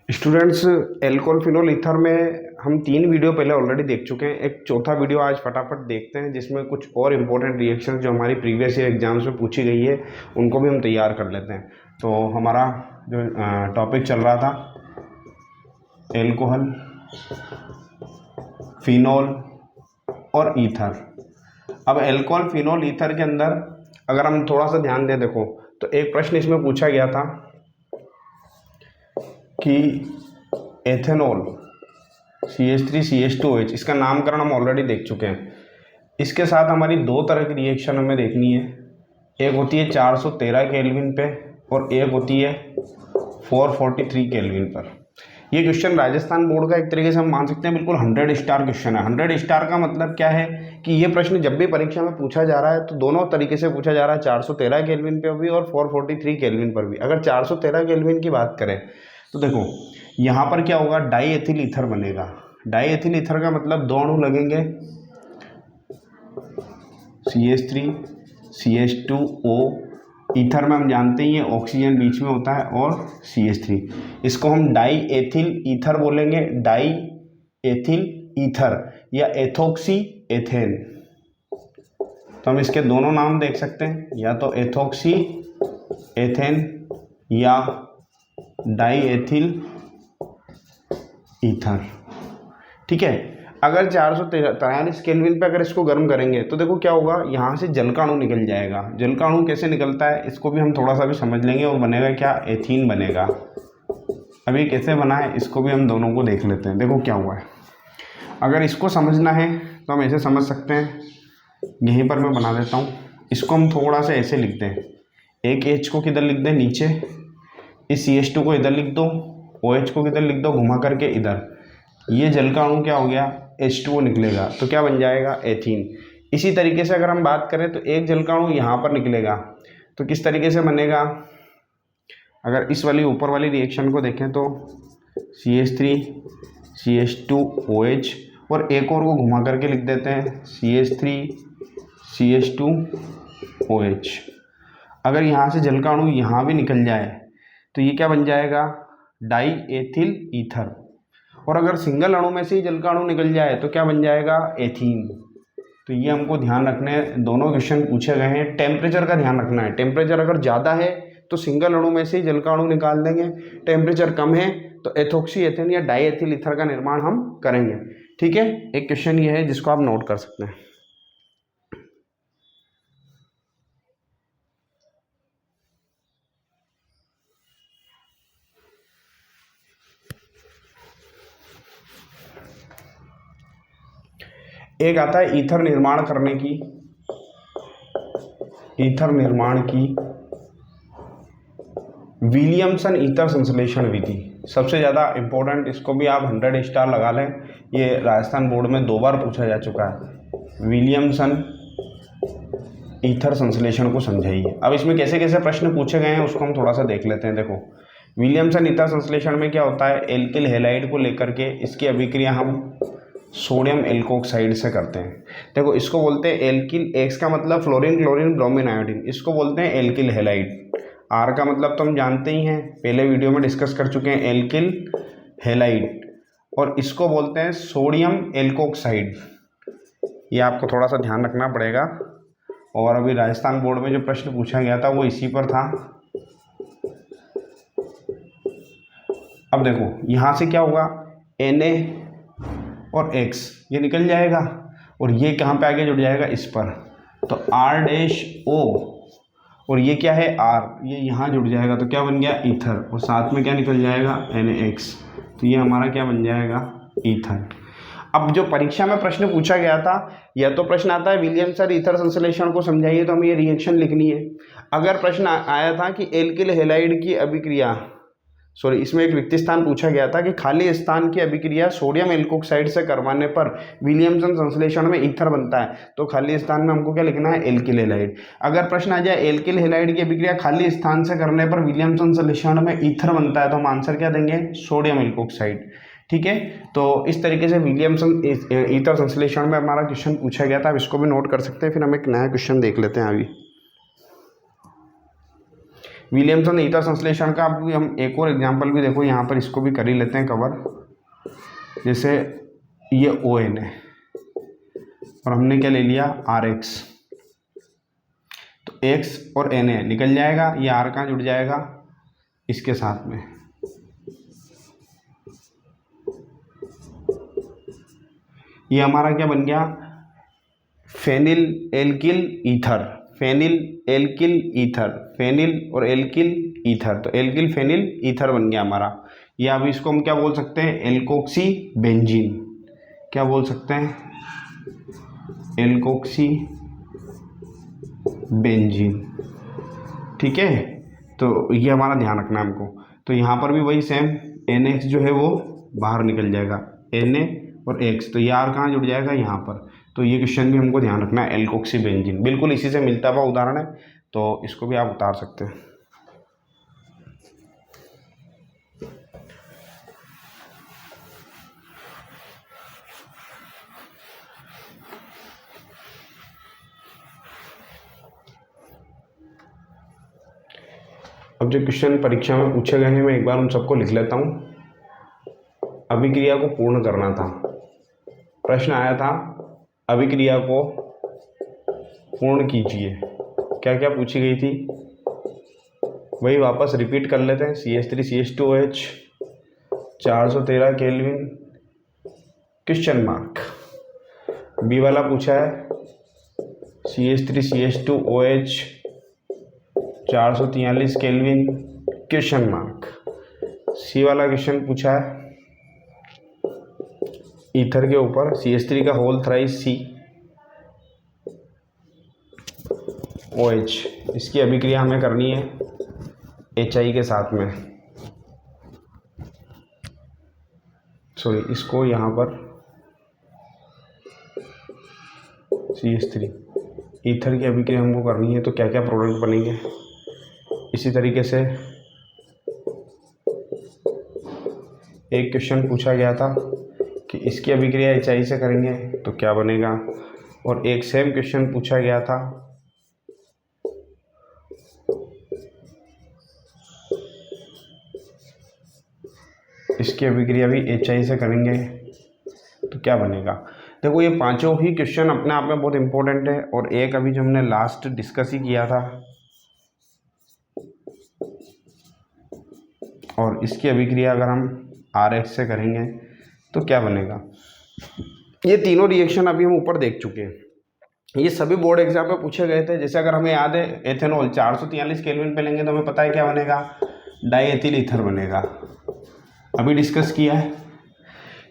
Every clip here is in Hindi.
स्टूडेंट्स, एल्कोहल फिनोल ईथर में हम 3 वीडियो पहले ऑलरेडी देख चुके हैं। एक चौथा वीडियो आज फटाफट देखते हैं जिसमें कुछ और इम्पोर्टेंट रिएक्शन जो हमारी प्रीवियस ईयर एग्जाम्स में पूछी गई है उनको भी हम तैयार कर लेते हैं। तो हमारा जो टॉपिक चल रहा था एल्कोहल, फिनोल और ईथर। अब एल्कोहल, फिनोल, ईथर के अंदर अगर हम थोड़ा सा ध्यान दें, देखो तो एक प्रश्न इसमें पूछा गया था कि एथेनॉल CH3CH2OH, इसका नामकरण हम ऑलरेडी देख चुके हैं। इसके साथ हमारी दो तरह की रिएक्शन हमें देखनी है। एक होती है 413 केल्विन पे और एक होती है 443 केल्विन पर। ये क्वेश्चन राजस्थान बोर्ड का एक तरीके से हम मान सकते हैं बिल्कुल 100 स्टार क्वेश्चन है। 100 स्टार का मतलब क्या है कि ये प्रश्न जब भी परीक्षा में पूछा जा रहा है तो दोनों तरीके से पूछा जा रहा है, 413 केल्विन पे भी और 443 केल्विन पर भी। अगर 413 केल्विन की बात करें तो देखो यहाँ पर क्या होगा, डाई एथिल ईथर बनेगा। डाई एथिल ईथर का मतलब दो अणु लगेंगे, CH3 CH2O। ईथर में हम जानते ही हैं ऑक्सीजन बीच में होता है और CH3। इसको हम डाई एथिल ईथर बोलेंगे, डाई एथिल ईथर या एथोक्सी एथेन। तो हम इसके दोनों नाम देख सकते हैं, या तो एथोक्सी एथेन या डाई एथिल ईथर। ठीक है। अगर 443 केल्विन पे अगर इसको गर्म करेंगे तो देखो क्या होगा, यहाँ से जल का अणु निकल जाएगा। जल का अणु कैसे निकलता है इसको भी हम थोड़ा सा भी समझ लेंगे और बनेगा क्या, एथीन बनेगा। अभी कैसे बना है इसको भी हम दोनों को देख लेते हैं। देखो क्या हुआ है, अगर इसको समझना है तो हम ऐसे समझ सकते हैं, यहीं पर मैं बना देता हूँ। इसको हम थोड़ा सा ऐसे लिखते हैं, एक H को किधर लिख दें, नीचे, इस CH2 को इधर लिख दो, OH को किधर लिख दो, घुमा करके इधर। ये जल का अणु क्या हो गया, H2O निकलेगा, तो क्या बन जाएगा, एथीन। इसी तरीके से अगर हम बात करें तो एक जल का अणु यहाँ पर निकलेगा तो किस तरीके से बनेगा, अगर इस वाली ऊपर वाली रिएक्शन को देखें तो CH3 CH2OH और एक और को घुमा करके लिख देते हैं CH3 CH2OH। अगर यहाँ से जल का अणु यहाँ भी निकल जाए तो ये क्या बन जाएगा, डाई एथिल ईथर। और अगर सिंगल अणु में से ही जल का अणु निकल जाए तो क्या बन जाएगा, एथीन। तो ये हमको ध्यान रखना है, दोनों क्वेश्चन पूछे गए हैं। टेम्परेचर का ध्यान रखना है, टेम्परेचर अगर ज़्यादा है तो सिंगल अणु में से ही जल का अणु निकाल देंगे, टेम्परेचर कम है तो एथोक्सी एथेन या डाई एथिल ईथर का निर्माण हम करेंगे। ठीक है, एक क्वेश्चन ये है जिसको आप नोट कर सकते हैं। एक आता है ईथर निर्माण करने की, ईथर निर्माण की विलियमसन ईथर संश्लेषण विधि। सबसे ज़्यादा इम्पोर्टेंट, इसको भी आप 100 स्टार लगा लें, ये राजस्थान बोर्ड में 2 बार पूछा जा चुका है। विलियमसन ईथर संश्लेषण को समझाइए। अब इसमें कैसे कैसे प्रश्न पूछे गए हैं उसको हम थोड़ा सा देख लेते हैं। देखो विलियमसन ईथर संश्लेषण में क्या होता है, एल्किल हैलाइड को लेकर के इसकी अभिक्रिया हम सोडियम एल्कोक्साइड से करते हैं। देखो इसको बोलते हैं एल्किल, एक्स का मतलब फ्लोरीन, क्लोरीन, ब्रोमीन, आयोडीन, इसको बोलते हैं एल्किल हैलाइड। आर का मतलब तो हम जानते ही हैं, पहले वीडियो में डिस्कस कर चुके हैं, एल्किल हैलाइड। और इसको बोलते हैं सोडियम एल्कोक्साइड। ये आपको थोड़ा सा ध्यान रखना पड़ेगा। और अभी राजस्थान बोर्ड में जो प्रश्न पूछा गया था वो इसी पर था। अब देखो यहाँ से क्या होगा, Na और X ये निकल जाएगा और ये कहाँ पे आगे जुड़ जाएगा, इस पर, तो R-O और ये क्या है R, ये यहाँ जुड़ जाएगा तो क्या बन गया, ईथर। और साथ में क्या निकल जाएगा, NaX, तो ये हमारा क्या बन जाएगा, ईथर। अब जो परीक्षा में प्रश्न पूछा गया था, या तो प्रश्न आता है विलियमसन ईथर संश्लेषण को समझाइए, तो हमें ये रिएक्शन लिखनी है। अगर प्रश्न आया था कि एल्किल हैलाइड की अभिक्रिया, इसमें एक रिक्त स्थान पूछा गया था कि खाली स्थान की अभिक्रिया सोडियम एल्कोक्साइड से करवाने पर विलियमसन संश्लेषण में ईथर बनता है, तो खाली स्थान में हमको क्या लिखना है, एल्किल हैलाइड। अगर प्रश्न आ जाए एल्किल हैलाइड की अभिक्रिया खाली स्थान से करने पर विलियमसन संश्लेषण में ईथर बनता है, तो हम आंसर क्या देंगे, सोडियम एल्कोक्साइड। ठीक है, तो इस तरीके से विलियमसन ईथर संश्लेषण में हमारा क्वेश्चन पूछा गया था। अब इसको भी नोट कर सकते हैं, फिर हम एक नया क्वेश्चन देख लेते हैं। अभी विलियमसन ईथर संश्लेषण का अब हम एक और एग्जांपल भी देखो यहाँ पर, इसको भी कर ही लेते हैं कवर। जैसे ये ON है और हमने क्या ले लिया RX, तो X और Na निकल जाएगा, ये R कहाँ जुड़ जाएगा इसके साथ में। ये हमारा क्या बन गया, phenyl alkyl ether, phenyl alkyl ether, phenyl और एल्किल ईथर, तो एल्किल फेनिल ईथर बन गया हमारा। या अब इसको हम क्या बोल सकते हैं, एल्कोक्सी बेंजीन, क्या बोल सकते हैं, एल्कोक्सी बेंजीन। ठीक है, तो ये हमारा ध्यान रखना है हमको। तो यहाँ पर भी वही सेम, NX जो है वो बाहर निकल जाएगा, Na और X, तो ये R कहाँ जुड़ जाएगा यहाँ पर। तो ये क्वेश्चन भी हमको ध्यान रखना है, एल्कोक्सी बेंजीन बिल्कुल इसी से मिलता हुआ उदाहरण है, तो इसको भी आप उतार सकते हैं। अब जो क्वेश्चन परीक्षा में पूछे गए हैं मैं एक बार उन सबको लिख लेता हूँ। अभिक्रिया को पूर्ण करना था, प्रश्न आया था अभिक्रिया को पूर्ण कीजिए, क्या क्या पूछी गई थी वही वापस रिपीट कर लेते हैं। CH3CH2OH 413 kelvin question mark. B वाला पूछा है CH3CH2OH 443 केल्विन क्वेश्चन मार्क। सी वाला क्वेश्चन पूछा है ईथर के ऊपर CH3 का होल थ्राइस COH, इसकी अभिक्रिया हमें करनी है HI के साथ में। सॉरी, इसको यहाँ पर CH3 ईथर की अभिक्रिया हमको करनी है, तो क्या क्या प्रोडक्ट बनेंगे। इसी तरीके से एक क्वेश्चन पूछा गया था कि इसकी अभिक्रिया HI से करेंगे तो क्या बनेगा, और एक सेम क्वेश्चन पूछा गया था इसकी अभिक्रिया भी HI से करेंगे तो क्या बनेगा। देखो ये पांचों ही क्वेश्चन अपने आप में बहुत इंपॉर्टेंट है, और एक अभी जो हमने लास्ट डिस्कस ही किया था, और इसकी अभिक्रिया अगर हम RX से करेंगे तो क्या बनेगा। ये तीनों रिएक्शन अभी हम ऊपर देख चुके हैं, ये सभी बोर्ड एग्जाम में पूछे गए थे। जैसे अगर हमें याद है एथेनॉल 443 केल्विन पे लेंगे तो हमें पता है क्या बनेगा, डाईएथिल ईथर बनेगा, अभी डिस्कस किया है।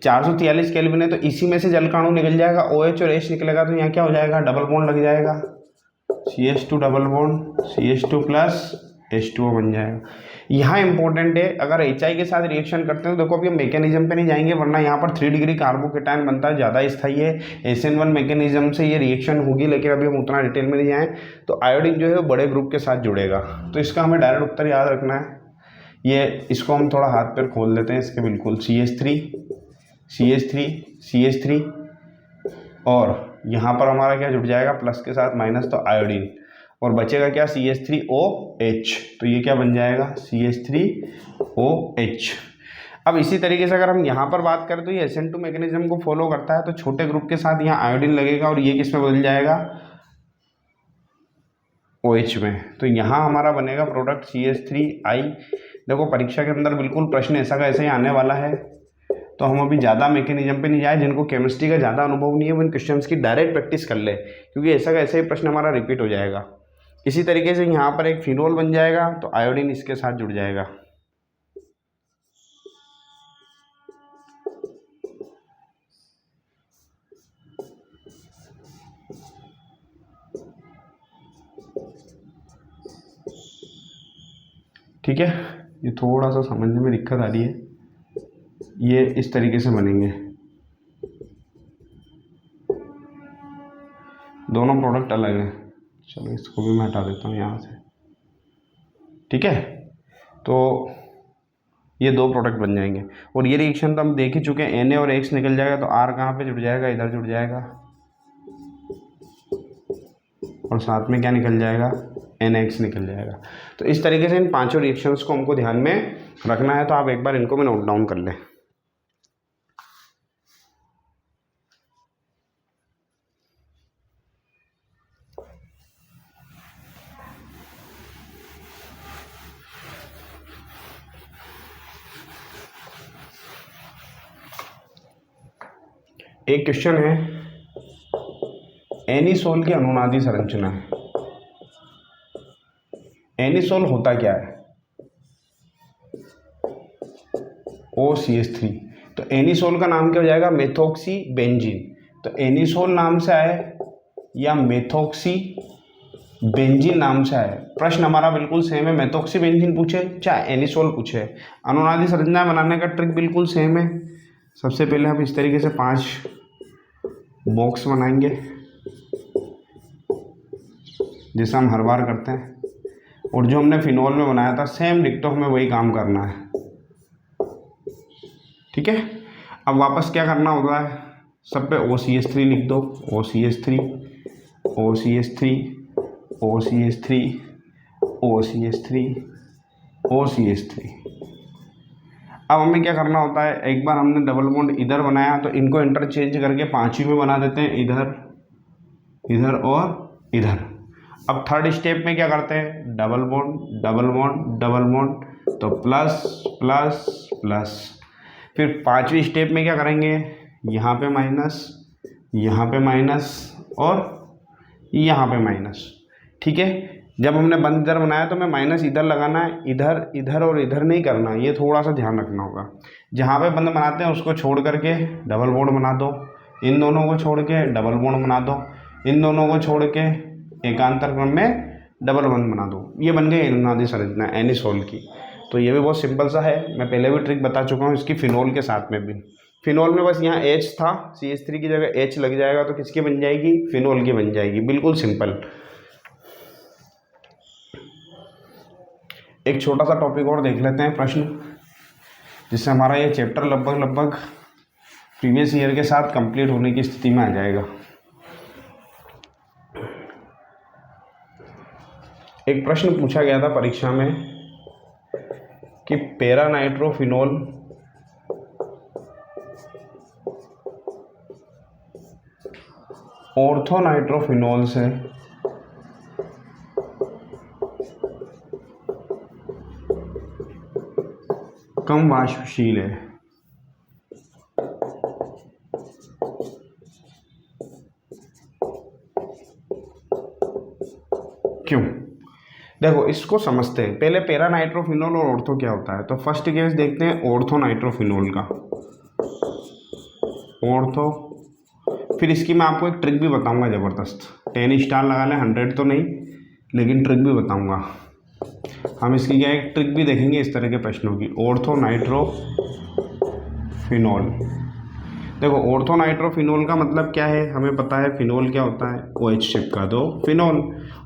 443 केल्विन है तो इसी में से जल का अणु निकल जाएगा, OH और H निकलेगा, तो यहाँ क्या हो जाएगा, डबल बॉन्ड लग जाएगा, CH2 double bond CH2 plus H2O बन जाएगा। यहाँ इंपॉर्टेंट है, अगर HI के साथ रिएक्शन करते हैं तो देखो अभी हम मैकेनिज्म पे नहीं जाएंगे, वरना यहाँ पर 3 डिग्री कार्बोकेटायन बनता है, ज़्यादा स्थायी है, SN1 मैकेनिज्म से ये रिएक्शन होगी, लेकिन अभी हम उतना डिटेल में नहीं जाएँ। तो आयोडीन जो है वो बड़े ग्रुप के साथ जुड़ेगा, तो इसका हमें डायरेक्ट उत्तर याद रखना है। ये इसको हम थोड़ा हाथ पर खोल लेते हैं इसके, बिल्कुल CH3 और यहाँ पर हमारा क्या जुड़ जाएगा, प्लस के साथ माइनस, तो आयोडीन, और बचेगा क्या, CH3OH, तो ये क्या बन जाएगा, CH3OH। अब इसी तरीके से अगर हम यहाँ पर बात करें तो ये SN2 मैकेनिज्म को फॉलो करता है, तो छोटे ग्रुप के साथ यहाँ आयोडीन लगेगा और ये किस में बदल जाएगा, OH में, तो यहाँ हमारा बनेगा प्रोडक्ट CH3I। देखो परीक्षा के अंदर बिल्कुल प्रश्न ऐसा का ऐसा ही आने वाला है, तो हम अभी ज़्यादा मैकेनिज्म पे नहीं जाए, जिनको केमिस्ट्री का ज़्यादा अनुभव नहीं है वो इन क्वेश्चंस की डायरेक्ट प्रैक्टिस कर ले, क्योंकि ऐसा का ऐसा ही प्रश्न हमारा रिपीट हो जाएगा। इसी तरीके से यहाँ पर एक फिनोल बन जाएगा, तो आयोडीन इसके साथ जुड़ जाएगा। ठीक है, ये थोड़ा सा समझने में दिक्कत आ रही है, ये इस तरीके से बनेंगे दोनों प्रोडक्ट अलग हैं। चलो इसको भी मैं हटा देता हूँ यहाँ से। ठीक है, तो ये दो प्रोडक्ट बन जाएंगे, और ये रिएक्शन तो हम देख ही चुके हैं, Na और X निकल जाएगा तो R कहाँ पे जुड़ जाएगा, इधर जुड़ जाएगा, और साथ में क्या निकल जाएगा, NX निकल जाएगा। तो इस तरीके से इन पांचों रिएक्शंस को हमको ध्यान में रखना है। तो आप एक बार इनको भी नोट डाउन कर लें। एक क्वेश्चन है, एनिसोल की अनुनादी संरचना है। एनिसोल होता क्या है? OCH3। तो एनिसोल का नाम क्या हो जाएगा? Methoxy benzene. तो एनिसोल नाम से आए या मेथोक्सी बेंजीन नाम से आए, प्रश्न हमारा बिल्कुल सेम है। मेथोक्सी बेंजीन पूछे चाहे एनिसोल पूछे, अनुनादी संरचना बनाने का ट्रिक बिल्कुल सेम है। सबसे पहले हम इस तरीके से 5 बॉक्स बनाएंगे जैसा हम हर बार करते हैं, और जो हमने फिनोल में बनाया था सेम डिक्टो हमें वही काम करना है। ठीक है, अब वापस क्या करना होता है, सब पे OCH3 लिख दो। OCH3 OCH3 OCH3 OCH3 OCH3। अब हमें क्या करना होता है, एक बार हमने डबल बॉन्ड इधर बनाया तो इनको इंटरचेंज करके 5 में बना देते हैं, इधर इधर और इधर। अब थर्ड स्टेप में क्या करते हैं, double bond double bond double bond, तो प्लस प्लस प्लस। फिर 5वीं स्टेप में क्या करेंगे, यहाँ पे माइनस, यहाँ पे माइनस और यहाँ पे माइनस। ठीक है, जब हमने बंद इधर बनाया तो हमें माइनस इधर लगाना है, इधर इधर और इधर नहीं करना, ये थोड़ा सा ध्यान रखना होगा। जहाँ पे बंद बनाते हैं उसको छोड़ करके डबल बॉन्ड बना दो, इन दोनों को छोड़ के डबल बॉन्ड बना दो, इन दोनों को छोड़ के एकांतर क्रम में डबल बॉन्ड बना दो। ये बन गई अनुनादी संरचना एनिसोल की। तो ये भी बहुत सिंपल सा है, मैं पहले भी ट्रिक बता चुका हूँ इसकी फिनोल के साथ में भी। फिनोल में बस यहाँ H था, CH3 की जगह H लग जाएगा तो किसकी बन जाएगी, फिनोल की बन जाएगी, बिल्कुल सिंपल। एक छोटा सा टॉपिक और देख लेते हैं प्रश्न, जिससे हमारा ये चैप्टर लगभग प्रीवियस ईयर के साथ कंप्लीट होने की स्थिति में आ जाएगा। एक प्रश्न पूछा गया था परीक्षा में कि पैरा नाइट्रोफिनोल ऑर्थो नाइट्रोफिनोल से कम वाष्पशील है। क्यों? देखो इसको समझते हैं पहले, पैरा नाइट्रोफिनोल और ऑर्थो क्या होता है। तो फर्स्ट केस देखते हैं ऑर्थो नाइट्रोफिनोल का। ऑर्थो, फिर इसकी मैं आपको एक ट्रिक भी बताऊंगा ज़बरदस्त, 10 स्टार लगा लें, 100 तो नहीं, लेकिन ट्रिक भी बताऊंगा। हम इसकी क्या एक ट्रिक भी देखेंगे इस तरह के प्रश्नों की। ऑर्थो नाइट्रोफिनोल, देखो ऑर्थो नाइट्रोफिनोल का मतलब क्या है, हमें पता है फिनोल क्या होता है, OH चिपका दो फिनोल।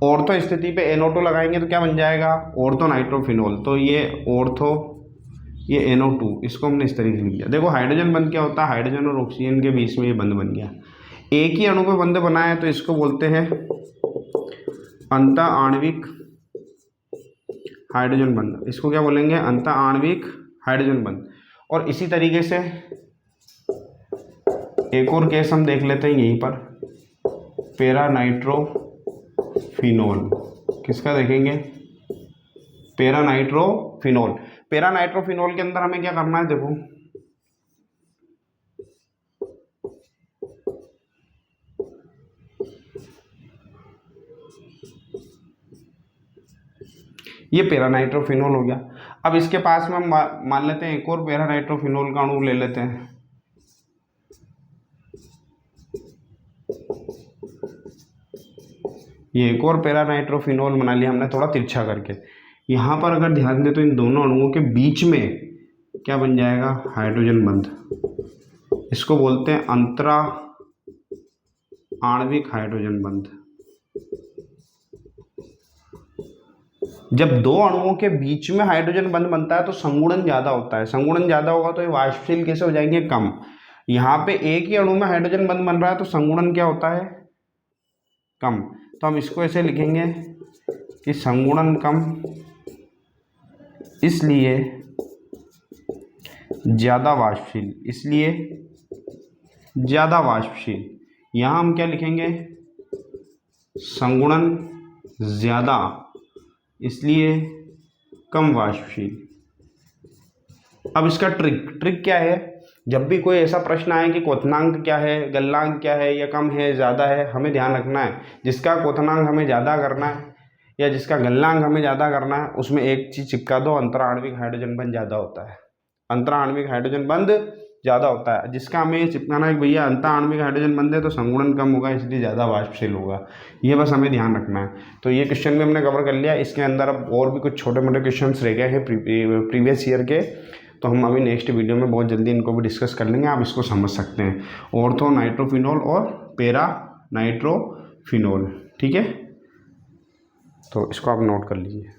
ऑर्थो स्थिति पे NO2 लगाएंगे तो क्या बन जाएगा, ऑर्थो नाइट्रोफिनोल। तो ये ऑर्थो, ये NO2, इसको हमने इस तरीके से लिया। देखो हाइड्रोजन बंध क्या होता है, हाइड्रोजन और ऑक्सीजन के बीच में ये बंध बन गया, एक ही अणु पे बंध बना है, तो इसको बोलते हैं अंत आणविक हाइड्रोजन बंध। इसको क्या बोलेंगे, अंत आणविक हाइड्रोजन बंध। और इसी तरीके से एक और केस हम देख लेते हैं यहीं पर, पैरा नाइट्रोफिनोल। किसका देखेंगे, पैरा नाइट्रोफिनोल। पैरा नाइट्रोफिनोल के अंदर हमें क्या करना है, देखो ये पैरा नाइट्रोफिनोल हो गया। अब इसके पास में हम मान लेते हैं एक और पैरा नाइट्रोफिनोल का अणु ले लेते हैं। ये एक और पैरा नाइट्रोफिनोल बना लिया हमने थोड़ा तिरछा करके। यहाँ पर अगर ध्यान दें तो इन दोनों अणुओं के बीच में क्या बन जाएगा, हाइड्रोजन बंध। इसको बोलते हैं अंतरा आणविक हाइड्रोजन बंध। जब दो अणुओं के बीच में हाइड्रोजन बंध बनता है तो संगुणन ज़्यादा होता है। संगुणन ज़्यादा होगा तो ये वाष्पशील कैसे हो जाएंगे, कम। यहाँ पे एक ही अणु में हाइड्रोजन बंध बन रहा है तो संगुणन क्या होता है, कम। तो हम इसको ऐसे लिखेंगे कि संगुणन कम इसलिए ज़्यादा वाष्पशील, इसलिए ज़्यादा वाष्पशील। यहाँ हम क्या लिखेंगे, संगुणन ज़्यादा इसलिए कम वाष्पशील। अब इसका ट्रिक क्या है, जब भी कोई ऐसा प्रश्न आए कि क्वथनांक क्या है, गलनांक क्या है, या कम है ज़्यादा है, हमें ध्यान रखना है जिसका क्वथनांक हमें ज़्यादा करना है या जिसका गलनांक हमें ज़्यादा करना है उसमें एक चीज़ चिपका दो, अंतराण्विक हाइड्रोजन बंध ज़्यादा होता है, अंतराण्विक हाइड्रोजन बंध ज़्यादा होता है। जिसका हमें ये चिपकाना है कि भैया अंतराण्विक हाइड्रोजन बंध है तो संगुणन कम होगा इसलिए ज़्यादा वाष्पशील होगा, ये बस हमें ध्यान रखना है। तो ये क्वेश्चन भी हमने कवर कर लिया। इसके अंदर अब और भी कुछ छोटे मोटे क्वेश्चन रह गए हैं प्रीवियस ईयर के, तो हम अभी नेक्स्ट वीडियो में बहुत जल्दी इनको भी डिस्कस कर लेंगे, आप इसको समझ सकते हैं। ऑर्थो नाइट्रोफिनॉल और पैरा नाइट्रोफिनॉल, ठीक है, तो इसको आप नोट कर लीजिए।